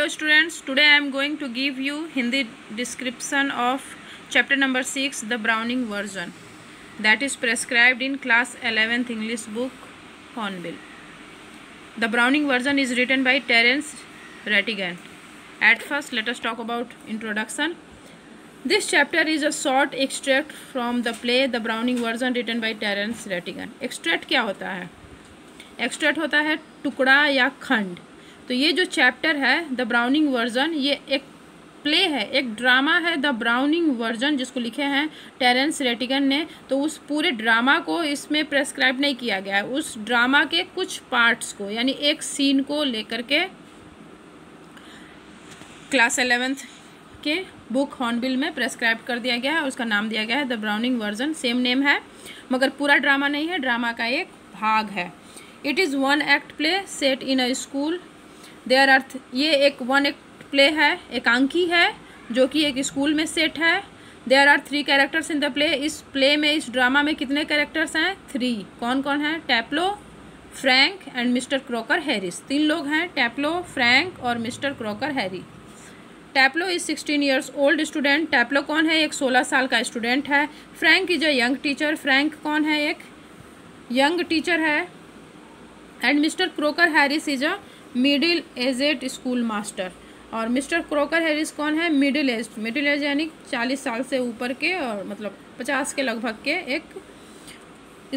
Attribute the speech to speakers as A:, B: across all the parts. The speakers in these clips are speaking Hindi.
A: Hello students, today I am going to give you Hindi description of chapter number 6, the Browning version, that is prescribed in class 11th English book Hornbill. The Browning version is written by Terence Rattigan. At first, let us talk about introduction. This chapter is a short extract from the play The Browning version written by Terence Rattigan. Extract क्या होता है? Extract होता है टुकड़ा या खंड. तो ये जो चैप्टर है द ब्राउनिंग वर्जन, ये एक प्ले है, एक ड्रामा है द ब्राउनिंग वर्जन, जिसको लिखे हैं टेरेंस रेटिगन ने. तो उस पूरे ड्रामा को इसमें प्रेस्क्राइब नहीं किया गया है, उस ड्रामा के कुछ पार्ट्स को, यानी एक सीन को लेकर के क्लास 11th के बुक हॉर्नबिल में प्रेस्क्राइब कर दिया गया है. उसका नाम दिया गया है the browning version. Same name है, मगर पूरा ड्रामा नहीं है, ड्रामा का एक भाग है. It is one act play set in a school. There are ये एक वन एक्ट प्ले है, एकांकी है, जो कि एक स्कूल में सेट है. There are 3 characters in the play. इस प्ले में, इस ड्रामा में कितने कैरेक्टर्स हैं? 3. कौन कौन है? Taplow, Frank and Mister Crocker Harris. 3 लोग हैं, टैप्लो, फ्रैंक और Mister Crocker Harry. Taplow is 16 years old student. Taplow कौन है? एक 16 साल का स्टूडेंट है. Frank is a young teacher. Frank कौन है? एक यंग टीचर है. And Mister Crocker Harris is a middle aged school master. और मिस्टर क्रॉकर हैरिस कौन है? मिडिल एज यानी 40 साल से ऊपर के, और मतलब 50 के लगभग के एक,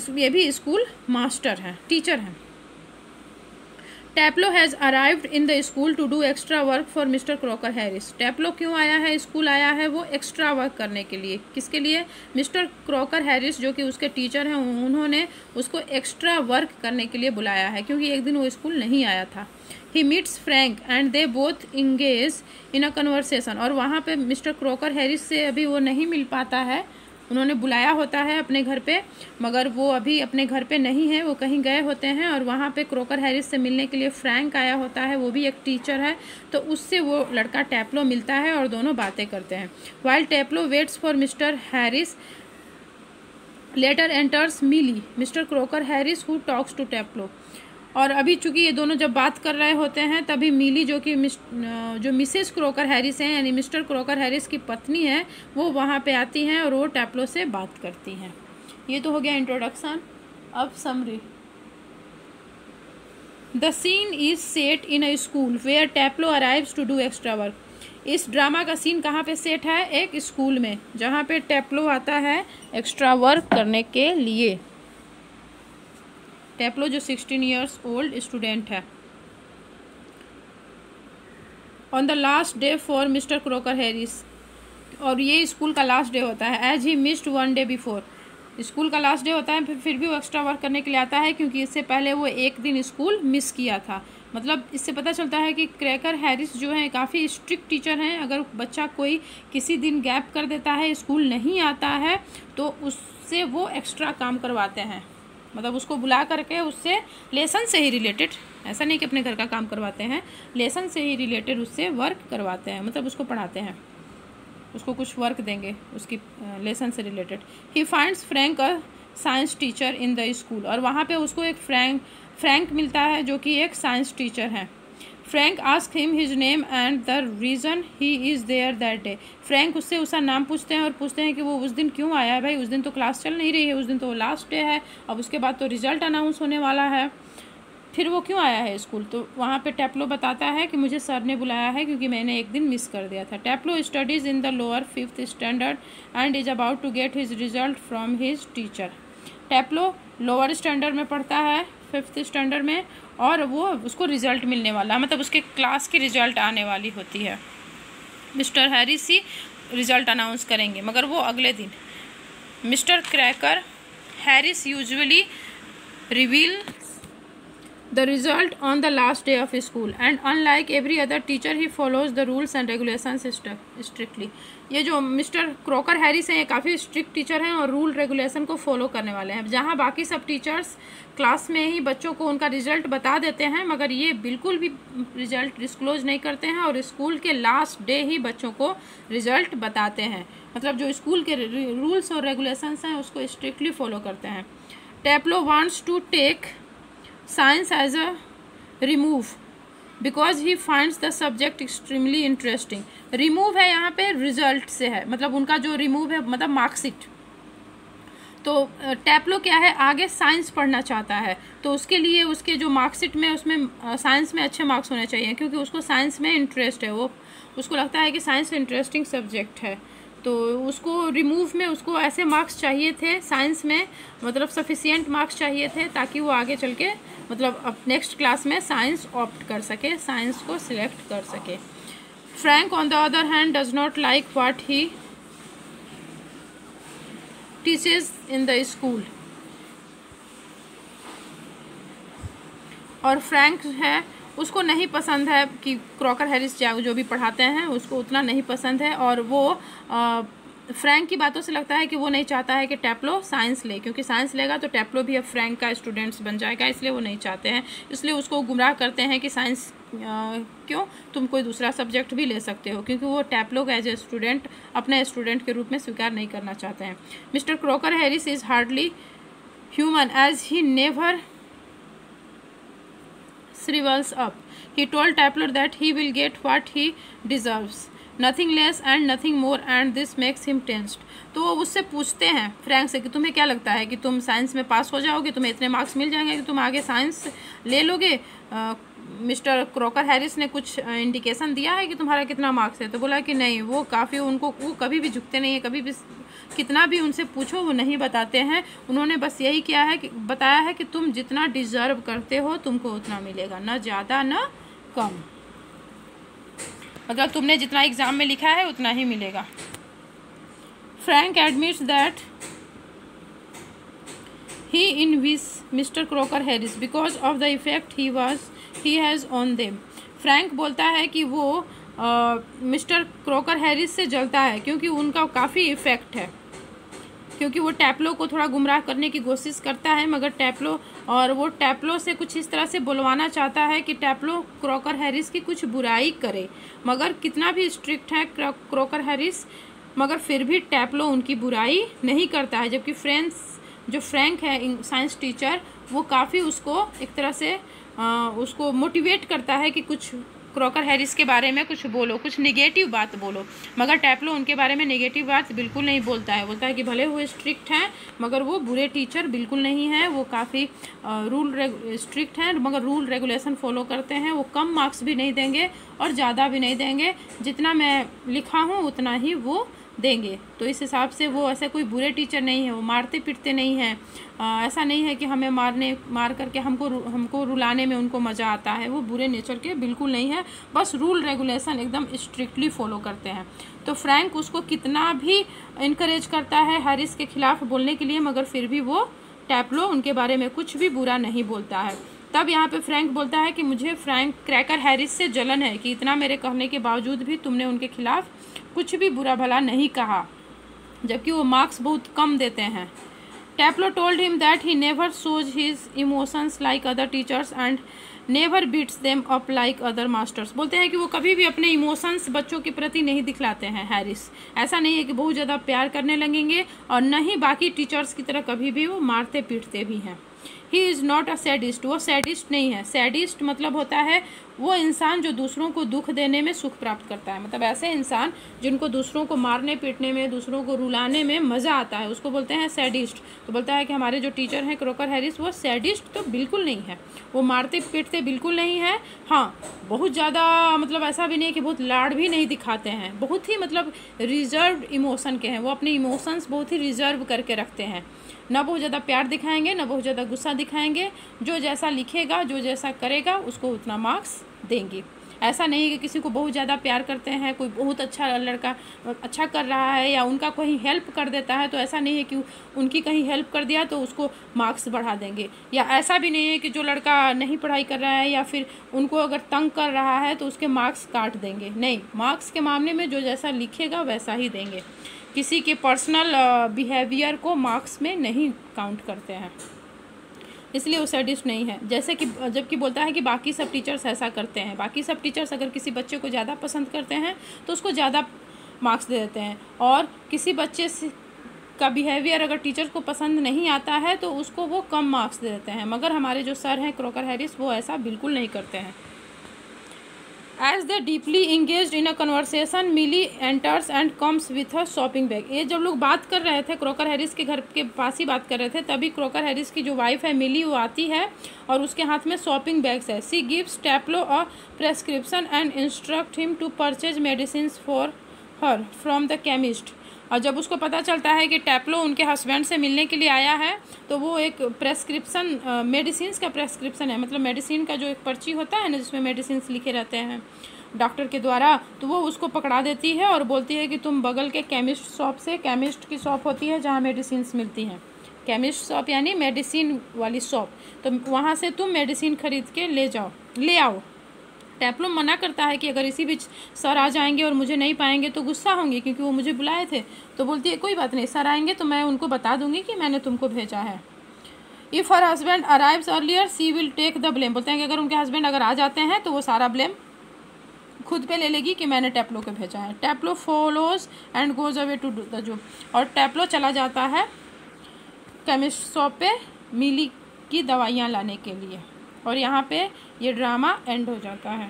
A: ये भी स्कूल मास्टर हैं, टीचर हैं. Taplow has arrived in the school to do extra work for mister Crocker Harris. Taplow क्यों आया है? स्कूल आया है वो एक्स्ट्रा वर्क करने के लिए. किसके लिए? मिस्टर क्रॉकर हैरिस, जो कि उसके टीचर हैं, उन्होंने उसको एक्स्ट्रा वर्क करने के लिए बुलाया है, क्योंकि एक दिन वो स्कूल नहीं आया था. He meets Frank and they both engage in a conversation. और वहाँ पे मिस्टर क्रॉकर हैरिस से अभी वो नहीं मिल पाता है. उन्होंने बुलाया होता है अपने घर पे, मगर वो अभी अपने घर पे नहीं है, वो कहीं गए होते हैं. और वहाँ पे क्रॉकर हैरिस से मिलने के लिए फ्रैंक आया होता है, वो भी एक टीचर है. तो उससे वो लड़का टैप्लो मिलता है और दोनों बातें करते हैं. While Taplow waits for Mister Harris, later enters Millie, Mister Crocker Harris who talks to Taplow. और अभी चूंकि ये दोनों जब बात कर रहे होते हैं, तभी मिली, जो कि जो मिसेस क्रॉकर हैरिस हैं, यानी मिस्टर क्रॉकर हैरिस की पत्नी है, वो वहाँ पे आती हैं और वो टैप्लो से बात करती हैं. ये तो हो गया इंट्रोडक्शन. अब summary. The scene is set in a school where Taplow arrives to do extra work. इस ड्रामा का सीन कहाँ पे सेट है? एक स्कूल में, जहाँ पे टैप्लो आता है एक्स्ट्रा वर्क करने के लिए. टैप्लो जो 16 ईयर्स ओल्ड स्टूडेंट है. On the last day for mister Crocker Harris. और ये स्कूल का लास्ट डे होता है. As he missed 1 day before. School का लास्ट डे होता है, फिर भी वो एक्स्ट्रा वर्क करने के लिए आता है, क्योंकि इससे पहले वो एक दिन स्कूल मिस किया था. मतलब इससे पता चलता है कि क्रॉकर हैरिस जो है काफ़ी स्ट्रिक्ट टीचर हैं. अगर बच्चा कोई किसी दिन गैप कर देता है, स्कूल नहीं आता है, तो उससे वो एक्स्ट्रा काम करवाते हैं. मतलब उसको बुला करके उससे लेसन से ही रिलेटेड, ऐसा नहीं कि अपने घर का काम करवाते हैं, लेसन से ही रिलेटेड उससे वर्क करवाते हैं, मतलब उसको पढ़ाते हैं, उसको कुछ वर्क देंगे उसकी लेसन से related. He finds Frank a science teacher in the school. और वहाँ पे उसको एक फ्रैंक मिलता है, जो कि एक साइंस टीचर हैं. Frank ask him his name and the reason he is there that day. Frank उससे उसका नाम पूछते हैं और पूछते हैं कि वो उस दिन क्यों आया है. भाई उस दिन तो क्लास चल नहीं रही है, उस दिन तो लास्ट डे है, अब उसके बाद तो रिजल्ट अनाउंस होने वाला है, फिर वो क्यों आया है स्कूल. तो वहाँ पे टैप्लो बताता है कि मुझे सर ने बुलाया है, क्योंकि मैंने एक दिन मिस कर दिया था. Taplow studies in the lower 5th standard and is about to get his result from his teacher. Taplow lower standard में पढ़ता है, 5th स्टैंडर्ड में, और वो उसको रिज़ल्ट मिलने वाला, मतलब उसके क्लास की रिज़ल्ट आने वाली होती है. मिस्टर हैरिस ही रिज़ल्ट अनाउंस करेंगे, मगर वो अगले दिन. Mister Crocker Harris usually reveal the result on the last day of school and unlike every other teacher he follows the rules and regulations strictly. ये जो मिस्टर क्रॉकर हैरिस हैं, ये काफ़ी स्ट्रिक्ट टीचर हैं और रूल रेगुलेशन को फॉलो करने वाले हैं. जहाँ बाकी सब टीचर्स क्लास में ही बच्चों को उनका रिजल्ट बता देते हैं, मगर ये बिल्कुल भी रिजल्ट डिस्क्लोज नहीं करते हैं, और स्कूल के लास्ट डे ही बच्चों को रिजल्ट बताते हैं. मतलब जो स्कूल के रूल्स और रेगुलेशंस हैं उसको स्ट्रिक्टली फॉलो करते हैं. Taplow wants to take science as a remove because he finds the subject extremely interesting. Remove है यहाँ पे रिजल्ट से है, मतलब उनका जो रिमूव है मतलब मार्कशीट। तो टैप्लो क्या है, आगे साइंस पढ़ना चाहता है, तो उसके लिए उसके जो मार्कशीट में उसमें साइंस में अच्छे मार्क्स होने चाहिए, क्योंकि उसको साइंस में इंटरेस्ट है, वो उसको लगता है कि साइंस इंटरेस्टिंग सब्जेक्ट है। तो उसको रिमूव में उसको ऐसे मार्क्स चाहिए थे साइंस में, मतलब सफिशिएंट मार्क्स चाहिए थे, ताकि वो आगे चल के मतलब अब नेक्स्ट क्लास में साइंस ऑप्ट कर सके, साइंस को सिलेक्ट कर सके। Frank on the other hand does not like what he teaches in the school. और फ्रैंक है, उसको नहीं पसंद है कि क्रॉकर हैरिस जो भी पढ़ाते हैं उसको उतना नहीं पसंद है, और वो फ्रैंक की बातों से लगता है कि वो नहीं चाहता है कि टैप्लो साइंस ले, क्योंकि साइंस लेगा तो टैप्लो भी अब फ्रैंक का स्टूडेंट्स बन जाएगा, इसलिए वो नहीं चाहते हैं। इसलिए उसको गुमराह करते हैं कि साइंस क्यों, तुम कोई दूसरा सब्जेक्ट भी ले सकते हो, क्योंकि वो टैप्लो को एज ए स्टूडेंट अपने स्टूडेंट के रूप में स्वीकार नहीं करना चाहते हैं। Mister Crocker Harris is hardly human as he never shrivels up. He told Tapler that he will get what he deserves, nothing less and nothing more, and this makes him tensed. तो वो उससे पूछते हैं फ्रैंक से कि तुम्हें क्या लगता है कि तुम साइंस में पास हो जाओगे, तुम्हें इतने मार्क्स मिल जाएंगे कि तुम आगे साइंस ले लोगे। मिस्टर क्रॉकर हैरिस ने कुछ इंडिकेशन दिया है कि तुम्हारा कितना मार्क्स है, तो बोला कि नहीं, वो काफ़ी उनको वो कभी भी झुकते नहीं है, कभी भी कितना भी उनसे पूछो वो नहीं बताते हैं। उन्होंने बस यही किया है कि बताया है कि तुम जितना डिजर्व करते हो तुमको उतना मिलेगा, ना ज़्यादा ना कम, मतलब तुमने जितना एग्ज़ाम में लिखा है उतना ही मिलेगा। Frank admits that he envies mister Crocker Harris because of the effect he has on them. Frank बोलता है कि वो मिस्टर क्रॉकर हैरिस से जलता है क्योंकि उनका काफ़ी इफ़ेक्ट है, क्योंकि वो टैप्लो को थोड़ा गुमराह करने की कोशिश करता है, मगर वो टैप्लो से कुछ इस तरह से बुलवाना चाहता है कि टैप्लो क्रॉकर हैरिस की कुछ बुराई करे, मगर कितना भी स्ट्रिक्ट है क्रॉकर हैरिस, मगर फिर भी टैप्लो उनकी बुराई नहीं करता है। जबकि फ्रैंक है साइंस टीचर, वो काफ़ी उसको एक तरह से उसको मोटिवेट करता है कि कुछ क्रॉकर हैरिस के बारे में कुछ बोलो, कुछ नेगेटिव बात बोलो, मगर टैप्लो उनके बारे में नेगेटिव बात बिल्कुल नहीं बोलता है। बोलता है कि भले वो स्ट्रिक्ट हैं मगर वो बुरे टीचर बिल्कुल नहीं हैं, वो काफ़ी स्ट्रिक्ट हैं मगर रूल रेगुलेशन फॉलो करते हैं, वो कम मार्क्स भी नहीं देंगे और ज़्यादा भी नहीं देंगे, जितना मैं लिखा हूँ उतना ही वो देंगे। तो इस हिसाब से वो ऐसे कोई बुरे टीचर नहीं है, वो मारते पीटते नहीं हैं, ऐसा नहीं है कि हमें मार करके हमको रुलाने में उनको मज़ा आता है, वो बुरे नेचर के बिल्कुल नहीं है, बस रूल रेगुलेशन एकदम स्ट्रिक्टली फॉलो करते हैं। तो फ्रैंक उसको कितना भी इनकरेज करता है हैरिस के खिलाफ बोलने के लिए, मगर फिर भी वो टैप्लो उनके बारे में कुछ भी बुरा नहीं बोलता है। तब यहाँ पे फ्रैंक बोलता है कि मुझे क्रैकर हैरिस से जलन है कि इतना मेरे कहने के बावजूद भी तुमने उनके खिलाफ कुछ भी बुरा भला नहीं कहा, जबकि वो मार्क्स बहुत कम देते हैं। Taplow told him that he never shows his emotions like other teachers and never beats them up like other masters. बोलते हैं कि वो कभी भी अपने इमोशंस बच्चों के प्रति नहीं दिखलाते हैं हैरिस, ऐसा नहीं है कि बहुत ज़्यादा प्यार करने लगेंगे, और न ही बाकी टीचर्स की तरह कभी भी वो मारते पीटते भी हैं। He is not a sadist, वो सैडिस्ट नहीं है। सैडिस्ट मतलब होता है वो इंसान जो दूसरों को दुख देने में सुख प्राप्त करता है, मतलब ऐसे इंसान जिनको दूसरों को मारने पीटने में, दूसरों को रुलाने में मज़ा आता है, उसको बोलते हैं सैडिस्ट। तो बोलता है कि हमारे जो टीचर हैं क्रॉकर हैरिस, वो सैडिस्ट तो बिल्कुल नहीं है, वो मारते पीटते बिल्कुल नहीं है। हाँ, बहुत ज़्यादा मतलब ऐसा भी नहीं कि बहुत लाड़ भी नहीं दिखाते हैं, बहुत ही मतलब रिजर्व इमोशन के हैं, वो अपने इमोशंस बहुत ही रिजर्व करके रखते हैं, ना बहुत ज़्यादा प्यार दिखाएंगे ना बहुत ज़्यादा गुस्सा दिखाएंगे, जो जैसा लिखेगा जो जैसा करेगा उसको उतना मार्क्स देंगे। ऐसा नहीं है कि किसी को बहुत ज़्यादा प्यार करते हैं, कोई बहुत अच्छा लड़का अच्छा कर रहा है या उनका कहीं हेल्प कर देता है, तो ऐसा नहीं है कि उनकी कहीं हेल्प कर दिया तो उसको मार्क्स बढ़ा देंगे, या ऐसा भी नहीं है कि जो लड़का नहीं पढ़ाई कर रहा है या फिर उनको अगर तंग कर रहा है तो उसके मार्क्स काट देंगे। नहीं, मार्क्स के मामले में जो जैसा लिखेगा वैसा ही देंगे, किसी के पर्सनल बिहेवियर को मार्क्स में नहीं काउंट करते हैं, इसलिए वो सैडिस्ट नहीं है। जैसे कि जबकि बोलता है कि बाकी सब टीचर्स ऐसा करते हैं, बाकी सब टीचर्स अगर किसी बच्चे को ज़्यादा पसंद करते हैं तो उसको ज़्यादा मार्क्स दे देते हैं, और किसी बच्चे का बिहेवियर अगर टीचर को पसंद नहीं आता है तो उसको वो कम मार्क्स दे देते हैं, मगर हमारे जो सर हैं क्रॉकर हैरिस वो ऐसा बिल्कुल नहीं करते हैं। As they deeply engage in a conversation Millie enters and comes with a shopping bag. ये जब लोग बात कर रहे थे, क्रोकर हैरिस के घर के पास ही बात कर रहे थे, तभी क्रोकर हैरिस की जो वाइफ है मिली, वो आती है और उसके हाथ में शॉपिंग बैग्स है। She gives Taplow a prescription and instruct him to purchase medicine for her from the chemist. और जब उसको पता चलता है कि टैप्लो उनके हस्बैंड से मिलने के लिए आया है, तो वो एक प्रेस्क्रिप्शन, मेडिसिन का प्रेस्क्रिप्शन है, मतलब मेडिसिन का जो एक पर्ची होता है ना, जिसमें मेडिसिन लिखे रहते हैं डॉक्टर के द्वारा, तो वो उसको पकड़ा देती है और बोलती है कि तुम बगल के केमिस्ट शॉप से, केमिस्ट की शॉप होती है जहाँ मेडिसिन मिलती हैं, केमिस्ट शॉप यानी मेडिसिन वाली शॉप, तो वहाँ से तुम मेडिसिन खरीद के ले आओ। टैप्लो मना करता है कि अगर इसी बीच सर आ जाएंगे और मुझे नहीं पाएंगे तो गुस्सा होंगे, क्योंकि वो मुझे बुलाए थे। तो बोलती है कोई बात नहीं, सर आएंगे तो मैं उनको बता दूंगी कि मैंने तुमको भेजा है। If her husband arrives earlier she will take the blame. बोलते हैं कि अगर उनके हस्बैंड अगर आ जाते हैं तो वो सारा ब्लेम खुद पे ले लेगी कि मैंने टैप्लो को भेजा है। Taplow follows and goes away to do the job. और टैप्लो चला जाता है केमिस्ट शॉप पे मिली की दवाइयाँ लाने के लिए। और यहाँ पे ये ड्रामा एंड हो जाता है।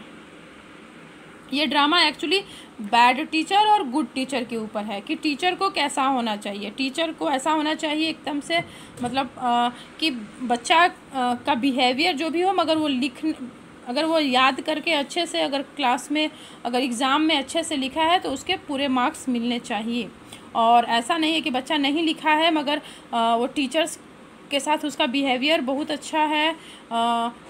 A: ये ड्रामा एक्चुअली बैड टीचर और गुड टीचर के ऊपर है कि टीचर को कैसा होना चाहिए। टीचर को ऐसा होना चाहिए एकदम से, मतलब कि बच्चा का बिहेवियर जो भी हो, मगर वो अगर वो याद करके अच्छे से, अगर क्लास में, अगर एग्ज़ाम में अच्छे से लिखा है तो उसके पूरे मार्क्स मिलने चाहिए। और ऐसा नहीं है कि बच्चा नहीं लिखा है मगर वो टीचर्स के साथ उसका बिहेवियर बहुत अच्छा है,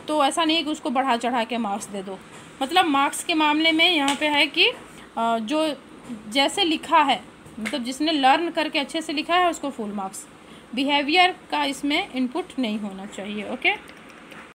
A: तो ऐसा नहीं है कि उसको बढ़ा चढ़ा के मार्क्स दे दो। मतलब मार्क्स के मामले में यहाँ पे है कि जो जैसे लिखा है, मतलब जिसने लर्न करके अच्छे से लिखा है उसको फुल मार्क्स। बिहेवियर का इसमें इनपुट नहीं होना चाहिए। ओके।